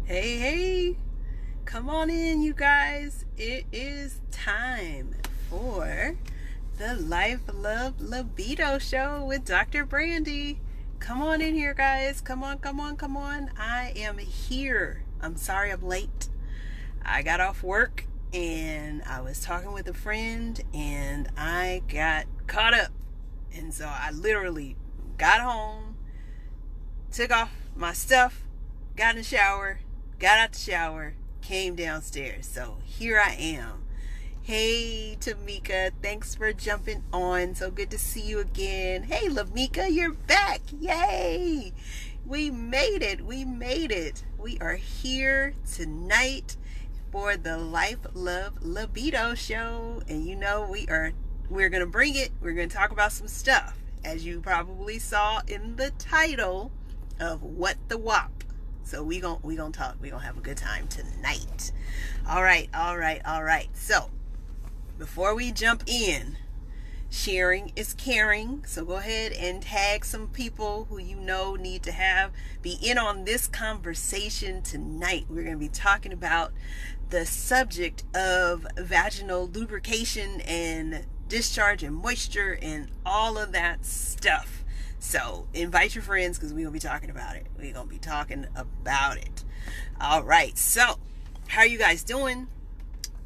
Hey, hey, come on in, you guys. It is time for the Life, Love, Libido show with Dr. Brandye. Come on in here, guys. Come on, come on, come on. I am here. I'm sorry I'm late. I got off work and I was talking with a friend and I got caught up. And so I literally got home, took off my stuff, got in the shower, got out the shower, came downstairs. So here I am. Hey, Tamika, thanks for jumping on. So good to see you again. Hey, Lamika, you're back. Yay! We made it. We made it. We are here tonight for the Life, Love, Libido show. And you know we're going to bring it. We're going to talk about some stuff. As you probably saw in the title of What the WAP. So we gonna talk. We gonna have a good time tonight. All right. So before we jump in, sharing is caring. So go ahead and tag some people who you know need to be in on this conversation tonight. We're gonna be talking about the subject of vaginal lubrication and discharge and moisture and all of that stuff. So invite your friends because we're going to be talking about it. We're going to be talking about it. All right. So how are you guys doing?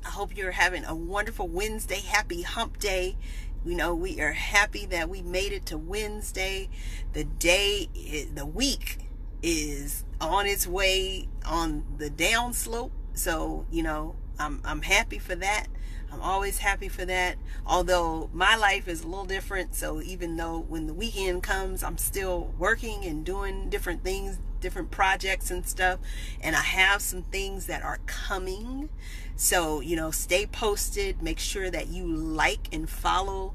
I hope you're having a wonderful Wednesday. Happy hump day. You know, we are happy that we made it to Wednesday. The week is on its way on the down slope. So, you know, I'm happy for that. I'm always happy for that. Although my life is a little different. So even though when the weekend comes, I'm still working and doing different things, different projects and stuff. And I have some things that are coming. So, you know, stay posted. Make sure that you like and follow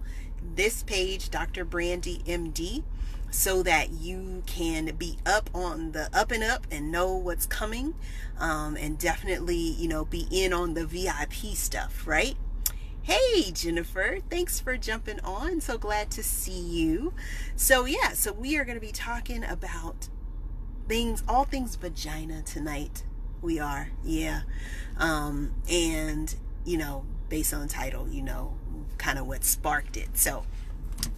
this page, Dr. Brandye MD, so that you can be up on the up and up and know what's coming. And definitely, you know, be in on the VIP stuff, right? Hey, Jennifer, thanks for jumping on. So glad to see you. So yeah, so we are going to be talking about all things vagina tonight. We are, yeah. And, you know, based on the title, you know, kind of what sparked it. So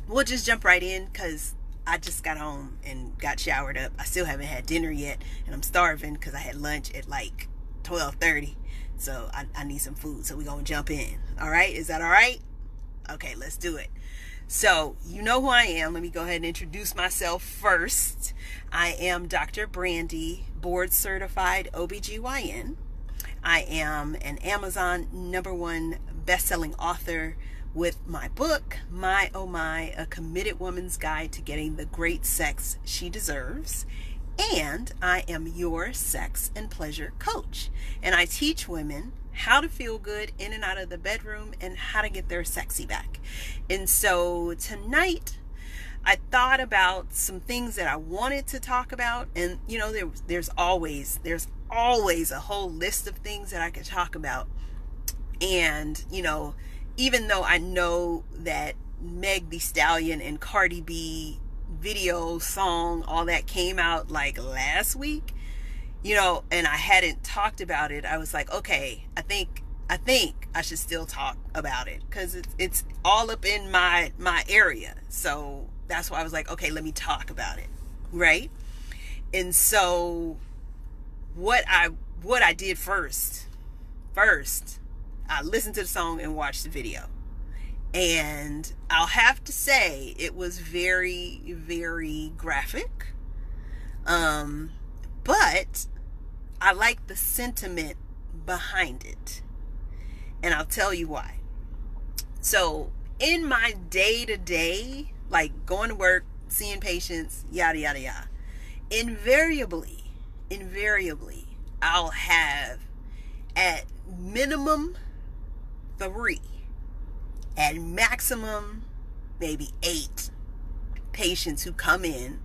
we'll just jump right in because I just got home and got showered up. I still haven't had dinner yet, and I'm starving because I had lunch at like 12:30. So I need some food. So we're going to jump in. All right? Is that all right? Okay, let's do it. So you know who I am. Let me go ahead and introduce myself first. I am Dr. Brandye, board certified OBGYN. I am an Amazon #1 best-selling author with my book, My Oh My, A Committed Woman's Guide to Getting the Great Sex She Deserves. And I am your sex and pleasure coach. And I teach women how to feel good in and out of the bedroom and how to get their sexy back. And so tonight, I thought about some things that I wanted to talk about. And, you know, there's always a whole list of things that I could talk about. And, you know, even though I know that Meg Thee Stallion and Cardi B video, song, all that came out like last week, you know, and I hadn't talked about it, I was like, okay, I think I should still talk about it because it's all up in my area. So that's why I was like, okay, let me talk about it, right? And so what I did first, I listened to the song and watched the video. And I'll have to say it was very, very graphic. But I like the sentiment behind it. And I'll tell you why. So in my day-to-day, like going to work, seeing patients, yada, yada, yada, invariably, I'll have at minimum 3, at maximum maybe 8 patients who come in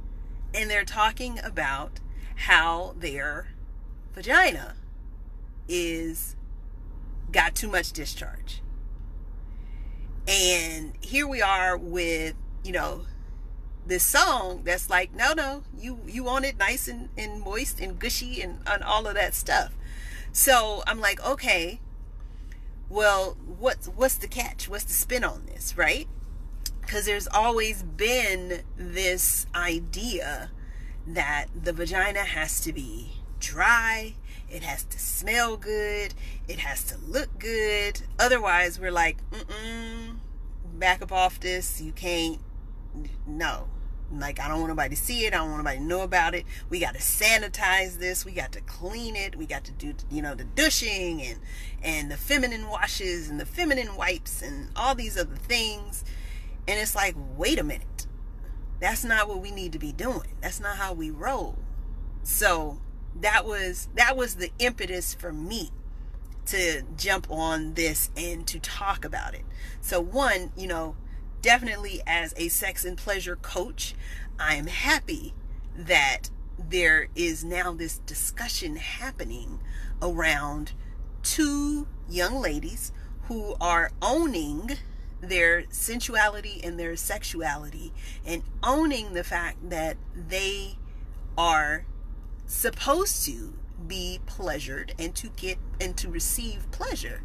and they're talking about how their vagina is got too much discharge. And here we are with, you know, this song that's like, no, you want it nice and moist and gushy and all of that stuff. So I'm like, okay, well, what's the catch? What's the spin on this, right? Because there's always been this idea that the vagina has to be dry, it has to smell good, it has to look good. Otherwise, we're like, back up off this. You can't, no. Like, I don't want nobody to see it. I don't want nobody to know about it. We got to sanitize this. We got to clean it. We got to do, the douching and the feminine washes and the feminine wipes and all these other things. And it's like, wait a minute. That's not what we need to be doing. That's not how we roll. So that was the impetus for me to jump on this and to talk about it. So one, definitely as a sex and pleasure coach, I'm happy that there is now this discussion happening around two young ladies who are owning their sensuality and their sexuality and owning the fact that they are supposed to be pleasured and to get and to receive pleasure.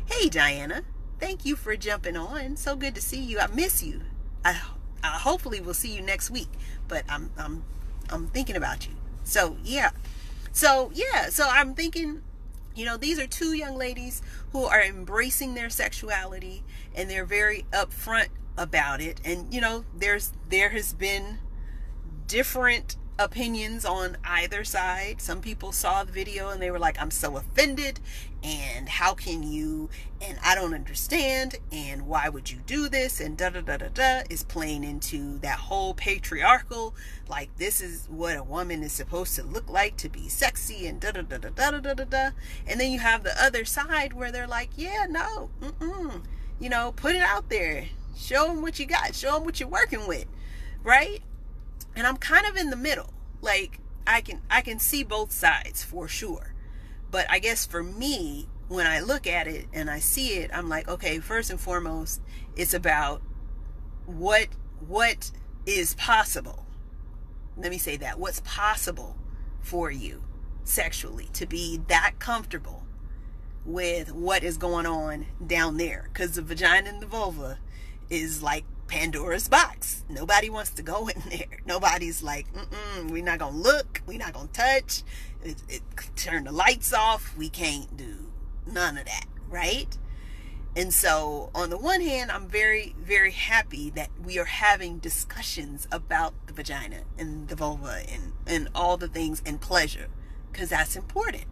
Hey Diana, thank you for jumping on. So good to see you. I miss you. I hopefully will see you next week, but I'm thinking about you. So I'm thinking, these are two young ladies who are embracing their sexuality and they're very upfront about it. And there has been different opinions on either side. Some people saw the video and they were like, I'm so offended, and how can you, and I don't understand, and why would you do this, and is playing into that whole patriarchal, like, this is what a woman is supposed to look like to be sexy, and and then you have the other side where they're like, yeah, no, put it out there, show them what you got, show them what you're working with, right? And I'm kind of in the middle. Like, I can see both sides for sure. But I guess for me, when I look at it and I see it, I'm like, okay, first and foremost, it's about what is possible. Let me say that. What's possible for you sexually to be that comfortable with what is going on down there? Because the vagina and the vulva is like Pandora's box. Nobody wants to go in there. Nobody's like, we're not gonna look, we're not gonna touch, turn the lights off, we can't do none of that, right? And so on the one hand, I'm very, very happy that we are having discussions about the vagina and the vulva and all the things and pleasure, because that's important.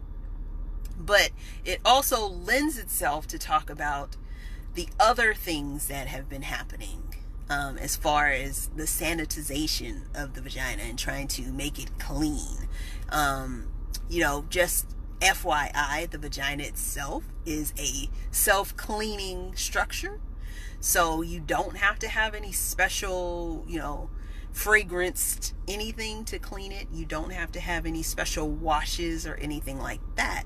But it also lends itself to talk about the other things that have been happening as far as the sanitization of the vagina and trying to make it clean. Just FYI, the vagina itself is a self-cleaning structure. So you don't have to have any special, fragranced anything to clean it. You don't have to have any special washes or anything like that.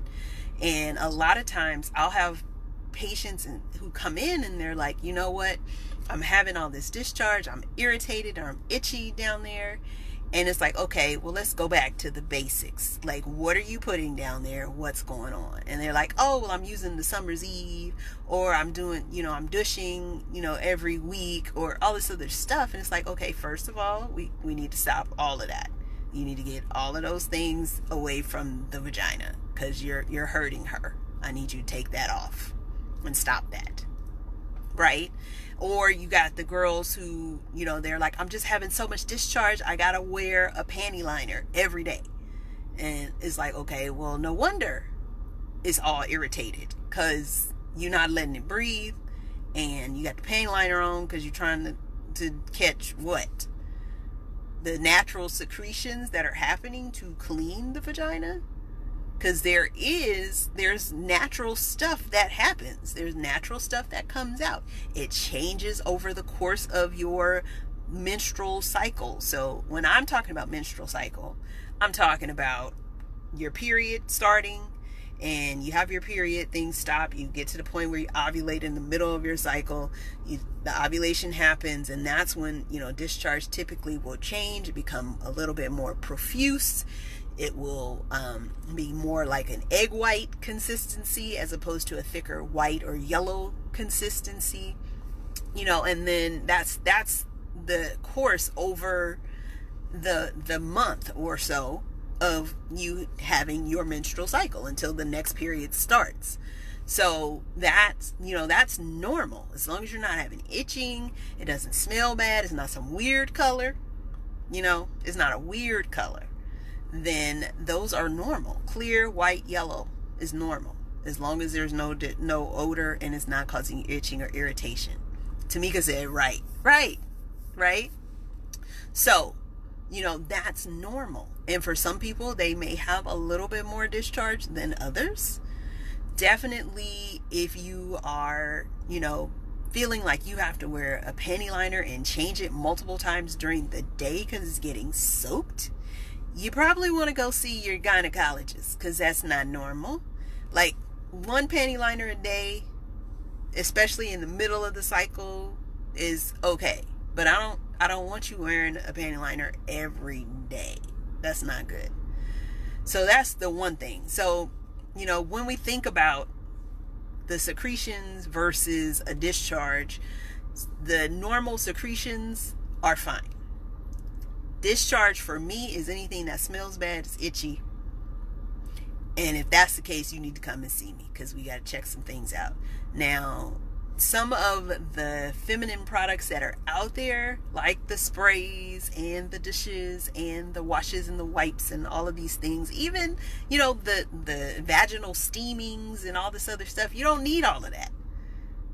And a lot of times I'll have patients who come in and they're like, you know what, I'm having all this discharge, I'm irritated, or I'm itchy down there. And it's like, okay, well, let's go back to the basics. Like, what are you putting down there? What's going on? And they're like, oh, well, I'm using the Summer's Eve, or I'm doing, I'm douching, every week, or all this other stuff. And it's like, okay, first of all, we need to stop all of that. You need to get all of those things away from the vagina, because you're hurting her. I need you to take that off and stop that, right? Or you got the girls who, they're like, I'm just having so much discharge, I gotta wear a panty liner every day. And it's like, okay, well, no wonder it's all irritated, because you're not letting it breathe, and you got the panty liner on because you're trying to catch what? The natural secretions that are happening to clean the vagina. Because there's natural stuff that happens. There's natural stuff that comes out. It changes over the course of your menstrual cycle. So when I'm talking about menstrual cycle, I'm talking about your period starting and you have your period, things stop, you get to the point where you ovulate in the middle of your cycle, the ovulation happens, and that's when, discharge typically will change, become a little bit more profuse. It will be more like an egg white consistency as opposed to a thicker white or yellow consistency, and then that's the course over the month or so of you having your menstrual cycle until the next period starts. So that's normal. As long as you're not having itching, it doesn't smell bad, it's not some weird color, it's not a weird color, then those are normal. Clear, white, yellow is normal, as long as there's no odor and it's not causing itching or irritation. Tamika said, right. So, that's normal. And for some people, they may have a little bit more discharge than others. Definitely, if you are, feeling like you have to wear a panty liner and change it multiple times during the day because it's getting soaked, you probably want to go see your gynecologist, because that's not normal. Like, one panty liner a day, especially in the middle of the cycle, is okay. But I don't want you wearing a panty liner every day. That's not good. So that's the one thing. So, when we think about the secretions versus a discharge, the normal secretions are fine. Discharge for me is anything that smells bad, is itchy. And if that's the case, you need to come and see me, because we got to check some things out. Now, some of the feminine products that are out there, like the sprays and the dishes and the washes and the wipes and all of these things, even, the vaginal steamings and all this other stuff, you don't need all of that.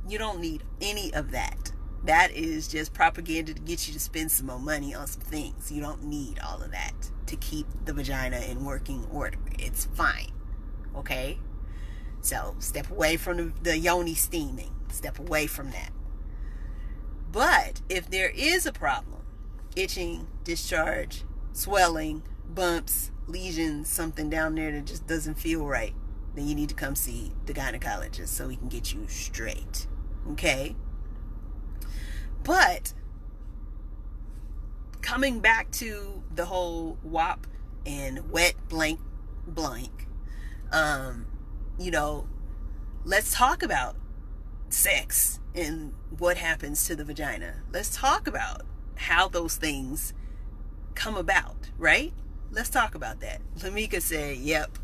You don't need any of that. That is just propaganda to get you to spend some more money on some things. You don't need all of that to keep the vagina in working order. It's fine. Okay? So step away from the yoni steaming. Step away from that. But if there is a problem, itching, discharge, swelling, bumps, lesions, something down there that just doesn't feel right, then you need to come see the gynecologist so we can get you straight. Okay? But coming back to the whole WAP and wet blank, let's talk about sex and what happens to the vagina. Let's talk about how those things come about, right? Let's talk about that. Lamika said, yep.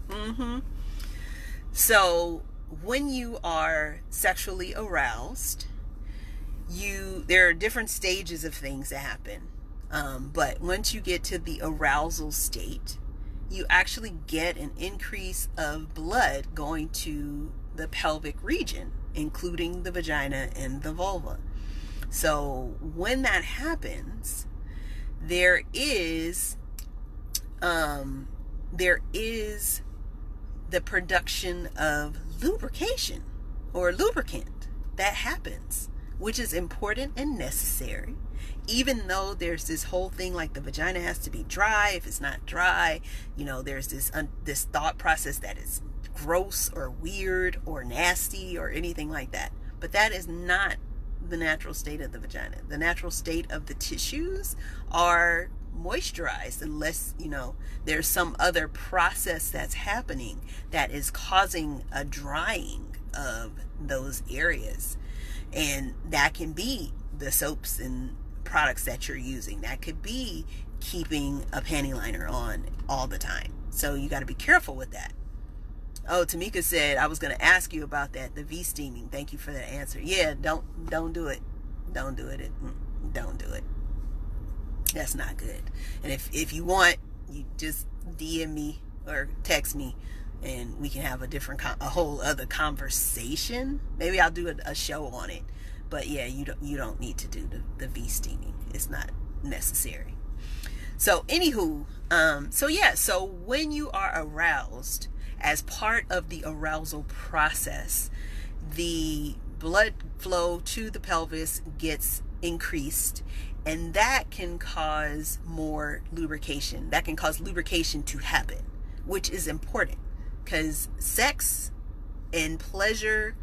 So when you are sexually aroused, there are different stages of things that happen. But once you get to the arousal state, you actually get an increase of blood going to the pelvic region, including the vagina and the vulva. So when that happens, there is the production of lubrication or lubricant that happens, which is important and necessary. Even though there's this whole thing like the vagina has to be dry. If it's not dry, there's this thought process that is gross or weird or nasty or anything like that. But that is not the natural state of the vagina. The natural state of the tissues are moisturized, unless there's some other process that's happening that is causing a drying of those areas. And that can be the soaps and products that you're using. That could be keeping a panty liner on all the time. So you got to be careful with that. Oh, Tamika said, I was going to ask you about that, the V steaming. Thank you for that answer. Yeah, don't do it. Don't do it. Don't do it. That's not good. And if you want, you just DM me or text me, and we can have a whole other conversation. Maybe I'll do a show on it. But yeah, you don't need to do the V steaming. It's not necessary. So anywho, so when you are aroused, as part of the arousal process, the blood flow to the pelvis gets increased, and that can cause more lubrication. That can cause lubrication to happen, which is important. because sex and pleasure,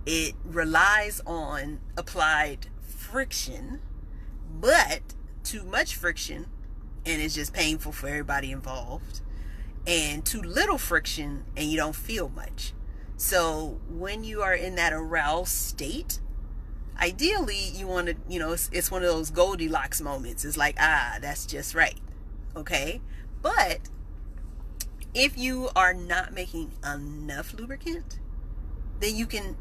it relies on applied friction, but too much friction and it's just painful for everybody involved, and too little friction and you don't feel much. So when you are in that aroused state, ideally you want to, it's one of those Goldilocks moments. It's like, that's just right. Okay. But if you are not making enough lubricant, then you can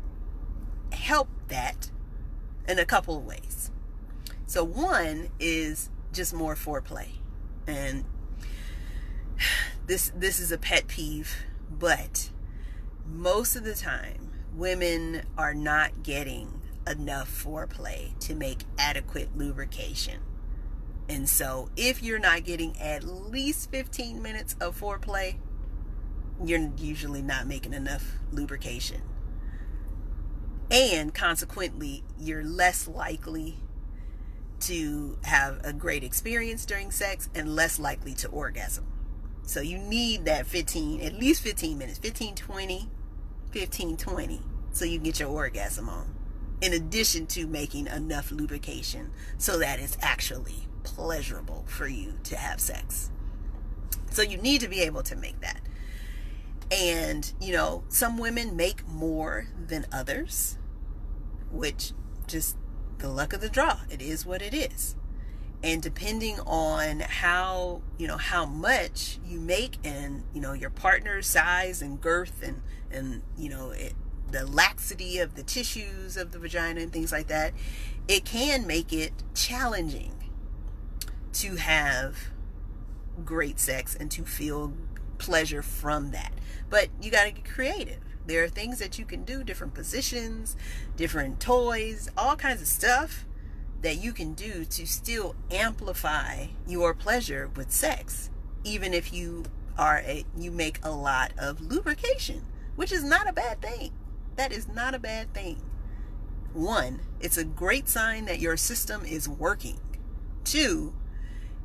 help that in a couple of ways. So one is just more foreplay. And this is a pet peeve, but most of the time women are not getting enough foreplay to make adequate lubrication. And so if you're not getting at least 15 minutes of foreplay, you're usually not making enough lubrication. And consequently, you're less likely to have a great experience during sex and less likely to orgasm. So you need that at least 15 minutes, 15, 20, so you can get your orgasm on. In addition to making enough lubrication so that it's actually pleasurable for you to have sex. So you need to be able to make that. And, some women make more than others, which just the luck of the draw. It is what it is. And depending on how much you make and, your partner's size and girth and the laxity of the tissues of the vagina and things like that, it can make it challenging to have great sex and to feel pleasure from that. But you got to get creative. There are things that you can do, different positions, different toys, all kinds of stuff that you can do to still amplify your pleasure with sex, even if you make a lot of lubrication, which is not a bad thing. That is not a bad thing. One, it's a great sign that your system is working. Two,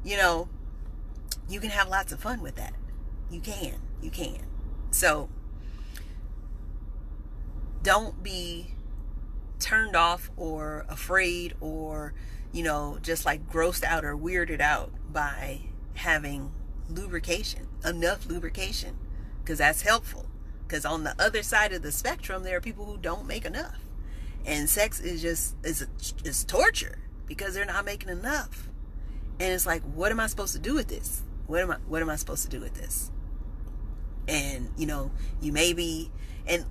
you can have lots of fun with that. You can. So don't be turned off or afraid or, just like grossed out or weirded out by having enough lubrication, because that's helpful. Because on the other side of the spectrum, there are people who don't make enough. And sex is torture because they're not making enough. And it's like, what am I supposed to do with this? What am I supposed to do with this? And, you may be, and,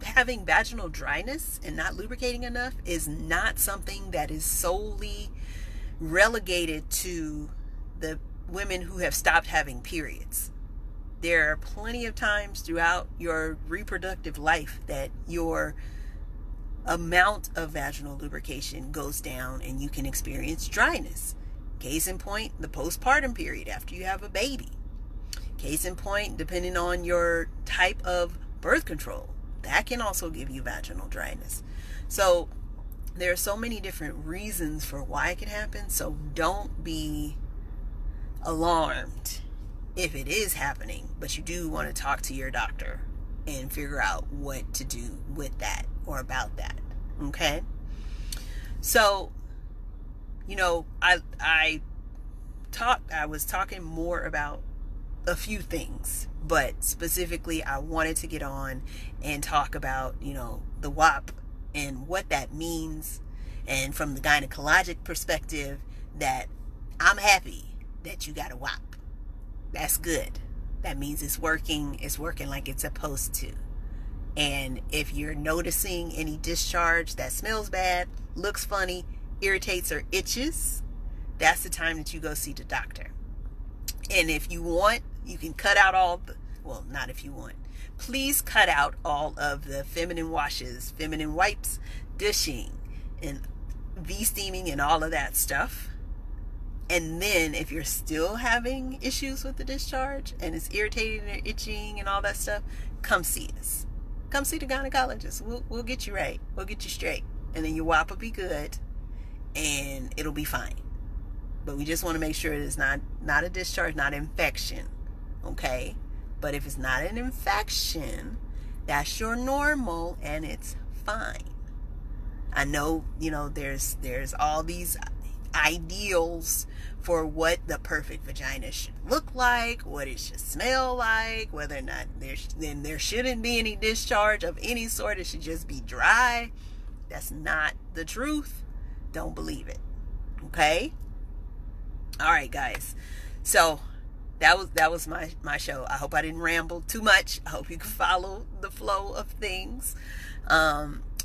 having vaginal dryness and not lubricating enough is not something that is solely relegated to the women who have stopped having periods. There are plenty of times throughout your reproductive life that your amount of vaginal lubrication goes down and you can experience dryness. Case in point, the postpartum period after you have a baby. Case in point, depending on your type of birth control, that can also give you vaginal dryness. So there are so many different reasons for why it can happen. So don't be alarmed if it is happening, but you do want to talk to your doctor and figure out what to do with that or about that. Okay? So, I was talking more about a few things, but specifically I wanted to get on and talk about, the WAP and what that means, and from the gynecologic perspective, that I'm happy that you got a WAP. That's good. That means it's working like it's supposed to. And if you're noticing any discharge that smells bad, looks funny, irritates or itches, that's the time that you go see the doctor. And if you want, you can cut out not if you want. Please cut out all of the feminine washes, feminine wipes, dishing, and V-steaming and all of that stuff. And then if you're still having issues with the discharge and it's irritating or itching and all that stuff, come see us. Come see the gynecologist. We'll get you right. We'll get you straight. And then your WAP will be good and it'll be fine. But we just want to make sure it's not a discharge, not infection. Okay? But if it's not an infection, that's your normal and it's fine. I know, there's all these ideals for what the perfect vagina should look like, what it should smell like, whether or not there shouldn't be any discharge of any sort. It should just be dry. That's not the truth. Don't believe it. Okay? All right, guys. So that was my show. I hope I didn't ramble too much. I hope you can follow the flow of things.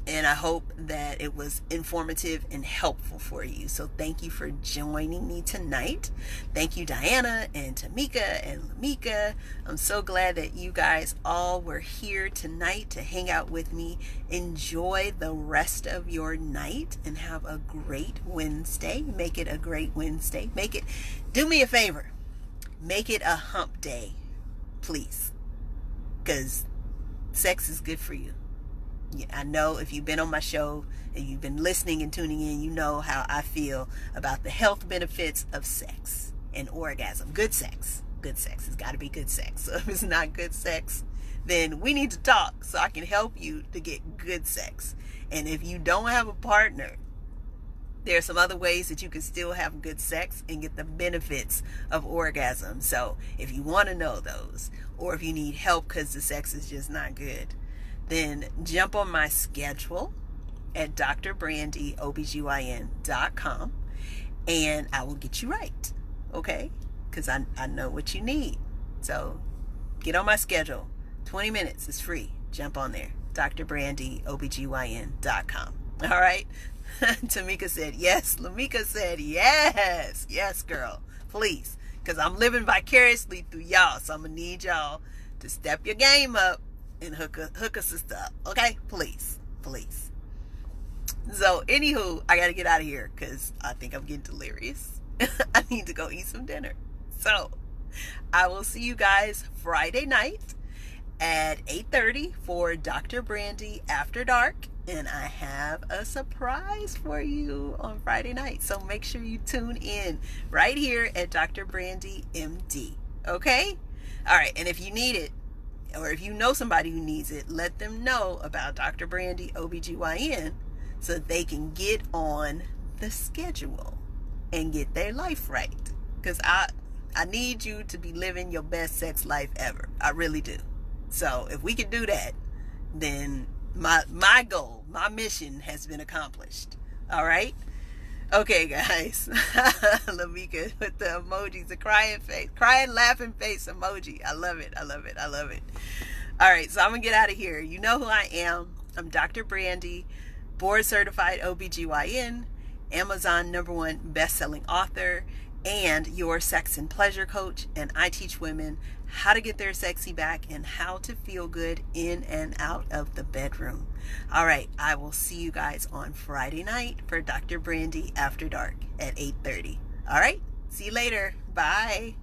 And I hope that it was informative and helpful for you. So thank you for joining me tonight. Thank you, Diana and Tamika and Lamika. I'm so glad that you guys all were here tonight to hang out with me. Enjoy the rest of your night and have a great Wednesday. Make it a great Wednesday. Do me a favor. Make it a hump day, please. Because sex is good for you. I know if you've been on my show and you've been listening and tuning in, you know how I feel about the health benefits of sex and orgasm. Good sex. Good sex. It's got to be good sex. So if it's not good sex, then we need to talk so I can help you to get good sex. And if you don't have a partner, there are some other ways that you can still have good sex and get the benefits of orgasm. So if you want to know those, or if you need help because the sex is just not good, then jump on my schedule at drbrandyeobgyn.com and I will get you right. Okay? Because I know what you need. So get on my schedule. 20 minutes is free. Jump on there. drbrandyeobgyn.com. All right? Tamika said yes. Lamika said yes. Yes, girl. Please. Because I'm living vicariously through y'all. So I'm going to need y'all to step your game up and hook a sister up. Okay? Please. So, anywho, I got to get out of here because I think I'm getting delirious. I need to go eat some dinner. So, I will see you guys Friday night at 8:30 for Dr. Brandye After Dark. And I have a surprise for you on Friday night. So make sure you tune in right here at Dr. Brandye MD. Okay? All right. And if you need it, or if you know somebody who needs it, let them know about Dr. Brandye OBGYN so that they can get on the schedule and get their life right. Because I need you to be living your best sex life ever. I really do. So if we can do that, then my goal, my mission has been accomplished. All right? Okay, guys. Lamika with the emojis, the crying laughing face emoji. I love it. All right, so I'm going to get out of here. You know who I am. I'm Dr. Brandye, board certified OBGYN, Amazon #1 best-selling author, and your sex and pleasure coach. And I teach women how to get their sexy back and how to feel good in and out of the bedroom. All right, I will see you guys on Friday night for Dr. Brandye After Dark at 8:30. All right, see you later. Bye.